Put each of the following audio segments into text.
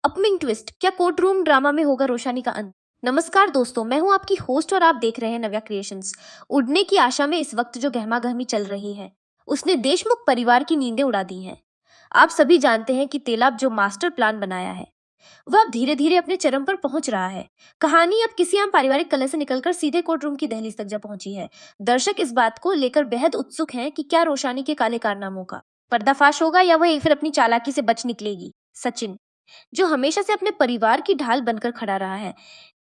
Upcoming twist, क्या court room drama में होगा रोशानी का अंत? नमस्कार दोस्तों, मैं हूं आपकी होस्ट और आप देख रहे हैं नव्या क्रिएशंस। उड़ने की आशा में इस वक्त जो गहमा गहमी चल रही है, उसने देशमुख परिवार की नींदें उड़ा दी हैं। आप सभी जानते हैं कि तेलाब जो मास्टर प्लान बनाया है, वह अब धीरे धीरे अपने चरम पर पहुंच रहा है। कहानी अब किसी आम पारिवारिक कलह से निकलकर सीधे कोर्ट रूम की दहलीज तक जा पहुंची है। दर्शक इस बात को लेकर बेहद उत्सुक हैं कि क्या रोशानी के काले कारनामों का पर्दाफाश होगा या वह फिर अपनी चालाकी से बच निकलेगी। सचिन, जो हमेशा से अपने परिवार की ढाल बनकर खड़ा रहा है,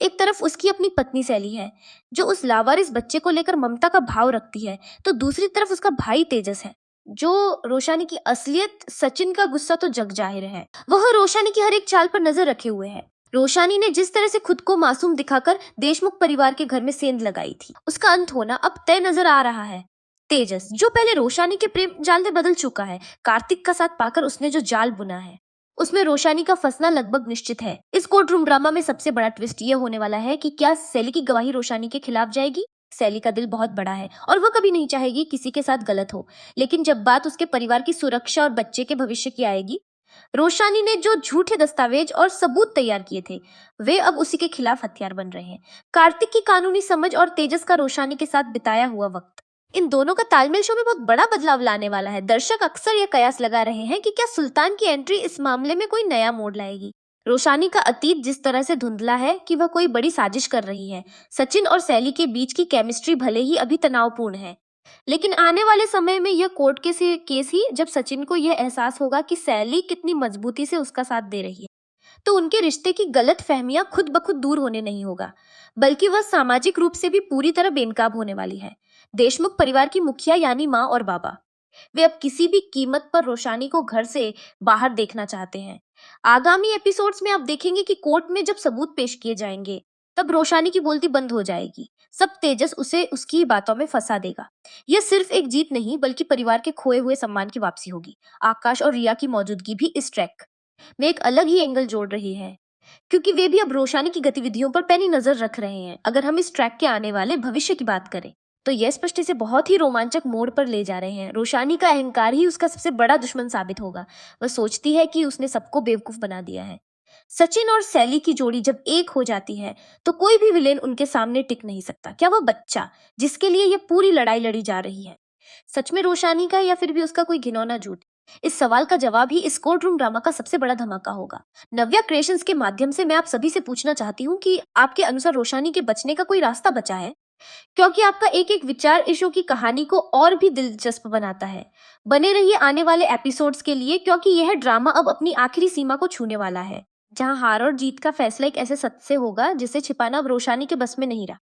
एक तरफ उसकी अपनी पत्नी सैली है, जो उस लावारिस बच्चे को लेकर ममता का भाव रखती है, तो दूसरी तरफ उसका भाई तेजस है, जो रोशानी की असलियत सचिन का गुस्सा तो जग जाहिर है। वह रोशानी की हर एक चाल पर नजर रखे हुए है। रोशानी ने जिस तरह से खुद को मासूम दिखाकर देशमुख परिवार के घर में सेंध लगाई थी, उसका अंत होना अब तय नजर आ रहा है। तेजस, जो पहले रोशानी के प्रेम जाल में बदल चुका है, कार्तिक का साथ पाकर उसने जो जाल बुना है, उसमें रोशानी का फंसना लगभग निश्चित है। इस कोर्ट रूम ड्रामा में सबसे बड़ा ट्विस्ट ये होने वाला है कि क्या सैली की गवाही रोशानी के खिलाफ जाएगी। सैली का दिल बहुत बड़ा है और वह कभी नहीं चाहेगी किसी के साथ गलत हो, लेकिन जब बात उसके परिवार की सुरक्षा और बच्चे के भविष्य की आएगी, रोशानी ने जो झूठे दस्तावेज और सबूत तैयार किए थे, वे अब उसी के खिलाफ हथियार बन रहे हैं। कार्तिक की कानूनी समझ और तेजस का रोशानी के साथ बिताया हुआ वक्त, इन दोनों का तालमेल शो में बहुत बड़ा बदलाव लाने वाला है। दर्शक अक्सर यह कयास लगा रहे हैं कि क्या सुल्तान की एंट्री इस मामले में कोई नया मोड़ लाएगी। रोशानी का अतीत जिस तरह से धुंधला है कि वह कोई बड़ी साजिश कर रही है। सचिन और सैली के बीच की केमिस्ट्री भले ही अभी तनावपूर्ण है, लेकिन आने वाले समय में यह कोर्ट के केस ही जब सचिन को यह एहसास होगा कि सैली कितनी मजबूती से उसका साथ दे रही है, तो उनके रिश्ते की गलत फहमियां खुद ब खुद दूर होने नहीं होगा, बल्कि वह सामाजिक रूप से भी पूरी तरह बेनकाब होने वाली है। देशमुख परिवार की मुखिया यानी माँ और बाबा, वे अब किसी भी कीमत पर रोशानी को घर से बाहर देखना चाहते हैं। आगामी एपिसोड्स में आप देखेंगे कि कोर्ट में जब सबूत पेश किए जाएंगे, तब रोशानी की बोलती बंद हो जाएगी। सब तेजस उसे उसकी बातों में फंसा देगा। यह सिर्फ एक जीत नहीं, बल्कि परिवार के खोए हुए सम्मान की वापसी होगी। आकाश और रिया की मौजूदगी भी इस ट्रैक में एक अलग ही एंगल जोड़ रही है, क्योंकि वे भी अब रोशानी की गतिविधियों पर पैनी नजर रख रहे हैं। अगर हम इस ट्रैक के आने वाले भविष्य की बात करें, तो यह स्पष्ट इसे बहुत ही रोमांचक मोड़ पर ले जा रहे हैं। रोशानी का अहंकार ही उसका सबसे बड़ा दुश्मन साबित होगा। वह सोचती है कि उसने सबको बेवकूफ बना दिया है। सचिन और सैली की जोड़ी जब एक हो जाती है, तो कोई भी विलेन उनके सामने टिक नहीं सकता। क्या वह बच्चा, जिसके लिए यह पूरी लड़ाई लड़ी जा रही है, सच में रोशानी का या फिर भी उसका कोई घिनौना झूठ? इस सवाल का जवाब ही इस कोर्ट रूम ड्रामा का सबसे बड़ा धमाका होगा। नव्या क्रिएशंस के माध्यम से मैं आप सभी से पूछना चाहती हूँ कि आपके अनुसार रोशानी के बचने का कोई रास्ता बचा है? क्योंकि आपका एक एक विचार इस शो की कहानी को और भी दिलचस्प बनाता है। बने रहिए आने वाले एपिसोड्स के लिए, क्योंकि यह ड्रामा अब अपनी आखिरी सीमा को छूने वाला है, जहां हार और जीत का फैसला एक ऐसे सत्य से होगा जिसे छिपाना अब रोशानी के बस में नहीं रहा।